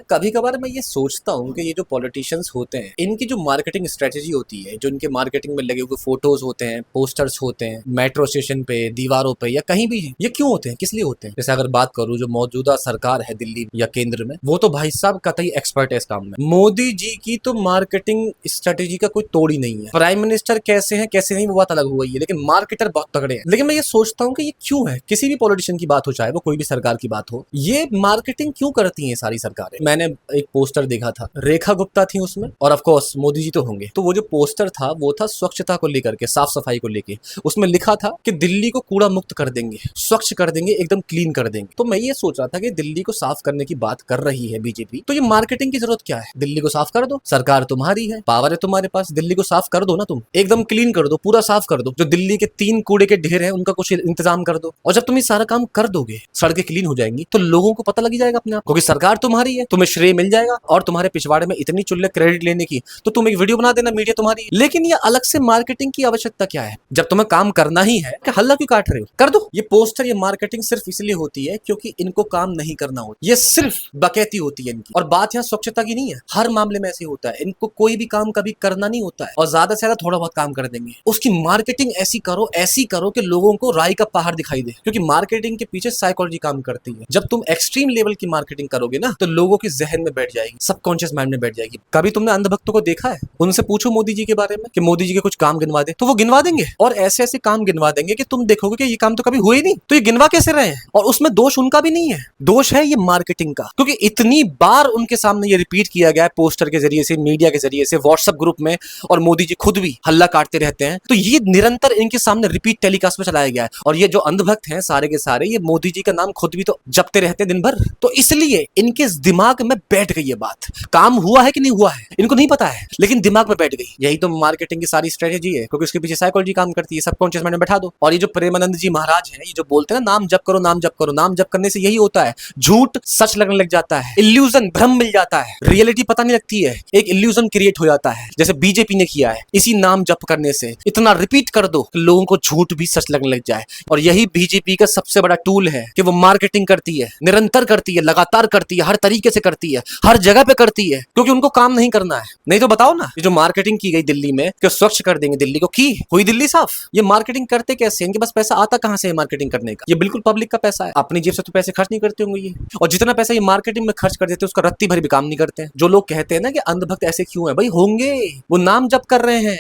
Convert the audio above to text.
कभी कभार मैं ये सोचता हूँ कि ये जो पॉलिटिशियंस होते हैं इनकी जो मार्केटिंग स्ट्रेटेजी होती है, जो इनके मार्केटिंग में लगे हुए फोटोज होते हैं, पोस्टर्स होते हैं, मेट्रो स्टेशन पे, दीवारों पे या कहीं भी, ये क्यों होते हैं, किस लिए होते हैं। जैसे अगर बात करूँ जो मौजूदा सरकार है दिल्ली या केंद्र में, वो तो भाई साहब कतई एक्सपर्ट है इस काम में। मोदी जी की तो मार्केटिंग स्ट्रेटेजी का कोई तोड़ ही नहीं है। प्राइम मिनिस्टर कैसे हैं कैसे नहीं वो बात अलग हो गई है, लेकिन मार्केटर बहुत तगड़े हैं। लेकिन मैं ये सोचता हूँ कि ये क्यों है, किसी भी पॉलिटिशियन की बात हो, चाहे वो कोई भी सरकार की बात हो, ये मार्केटिंग क्यों करती है सारी सरकारें। मैंने एक पोस्टर देखा था, रेखा गुप्ता थी उसमें और ऑफ कोर्स मोदी जी तो होंगे। तो वो जो पोस्टर था वो था स्वच्छता को लेकर के, साफ सफाई को लेके। उसमें लिखा था कि दिल्ली को कूड़ा मुक्त कर देंगे, स्वच्छ कर देंगे, एकदम क्लीन कर देंगे। तो मैं ये सोच रहा था कि दिल्ली को साफ करने की बात कर रही है बीजेपी, तो ये मार्केटिंग की जरूरत क्या है। दिल्ली को साफ कर दो, सरकार तुम्हारी है, पावर है तुम्हारे पास, दिल्ली को साफ कर दो ना, तुम एकदम क्लीन कर दो, पूरा साफ कर दो। जो दिल्ली के 3 कूड़े के ढेर हैं उनका कुछ इंतजाम कर दो। और जब तुम ये सारा काम कर दोगे, सड़कें क्लीन हो जाएंगी, तो लोगों को पता लग जाएगा अपने आप, क्योंकि सरकार तुम्हारी है, तुम्हें श्रेय मिल जाएगा। और तुम्हारे पिछवाड़े में इतनी चुल्ले क्रेडिट लेने की, तो तुम एक वीडियो बना देना, मीडिया तुम्हारी। लेकिन ये अलग से मार्केटिंग की आवश्यकता क्या है, जब तुम्हें काम करना ही है, कि हल्ला क्यों काट रहे हो, कर दो। ये पोस्टर, ये मार्केटिंग सिर्फ इसलिए होती है क्योंकि इनको काम नहीं करना होता, ये सिर्फ बकैती होती है इनकी। और बात यहाँ स्वच्छता की नहीं है, हर मामले में ऐसे होता है, इनको कोई भी काम कभी करना नहीं होता है और ज्यादा से ज्यादा थोड़ा बहुत काम कर देंगे। उसकी मार्केटिंग ऐसी करो कि लोगों को राई का पहाड़ दिखाई दे, क्योंकि मार्केटिंग के पीछे साइकोलॉजी काम करती है। जब तुम एक्सट्रीम लेवल की मार्केटिंग करोगे ना, तो लोगों के जहन में बैठ जाएगी, सबकॉन्शियस माइंड में बैठ जाएगी। कभी तुमने अंधभक्तों को देखा है, उनसे पूछो मोदी जी के बारे में कि मोदी जी के कुछ काम गिनवा दे, तो वो गिनवा देंगे और ऐसे ऐसे काम गिनवा देंगे कि तुम देखोगे कि ये काम तो कभी हुए नहीं, तो ये गिनवा कैसे रहे हैं। और उसमें दोष उनका भी नहीं है, दोष है ये मार्केटिंग का, क्योंकि इतनी बार उनके सामने ये रिपीट किया गया है, पोस्टर के जरिए से, मीडिया के जरिए से, व्हाट्सएप ग्रुप में, और मोदी जी खुद भी हल्ला काटते रहते हैं। तो ये निरंतर इनके सामने रिपीट टेलीकास्ट में चलाया गया है। और ये जो अंधभक्त हैं सारे के सारे, ये मोदी जी का नाम खुद भी तो जपते रहते हैं दिन भर, तो इसलिए इनके दिमाग में बैठ गई ये बात। काम हुआ है कि नहीं हुआ है इनको नहीं पता है, लेकिन दिमाग में बैठ गई। यही तो मार्केटिंग की सारी स्ट्रेटेजी है, क्योंकि उसके पीछे साइकोलॉजी काम करती है। सबकॉन्शियस माइंड में बैठा दो। और ये जो प्रेमानंद जी महाराज हैं, ये जो बोलते हैं ना, नाम जप करो, नाम जप करो, नाम जप करने से यही होता है, झूठ सच लगने लग जाता है, इल्यूजन भ्रम मिल जाता है, रियलिटी पता नहीं लगती है, एक इल्यूजन क्रिएट हो जाता है, जैसे बीजेपी ने किया है। इसी नाम जप करने से इतना रिपीट कर दो कि लोगों को झूठ भी सच लगने लग जाए। और यही बीजेपी का सबसे बड़ा टूल है कि वो मार्केटिंग करती है, निरंतर करती है, लगातार करती है, हर तरीके से करती है, हर जगह पे करती है, क्योंकि उनको काम नहीं करना है। नहीं तो बताओ ना, ये जो मार्केटिंग की गई दिल्ली में कि स्वच्छ कर देंगे दिल्ली को, की हुई दिल्ली साफ। ये मार्केटिंग करते कैसे, इनके पास पैसा आता कहां से है मार्केटिंग करने का। ये बिल्कुल पब्लिक का पैसा है, अपनी जेब से तो पैसे खर्च नहीं करते होंगे ये। और जितना पैसा ये मार्केटिंग में खर्च कर देते हैं उसका रत्ती भर भी काम नहीं करते हैं। जो लोग कहते हैं ना कि अंधभक्त ऐसे क्यों है, भाई होंगे, वो नाम जप कर रहे हैं,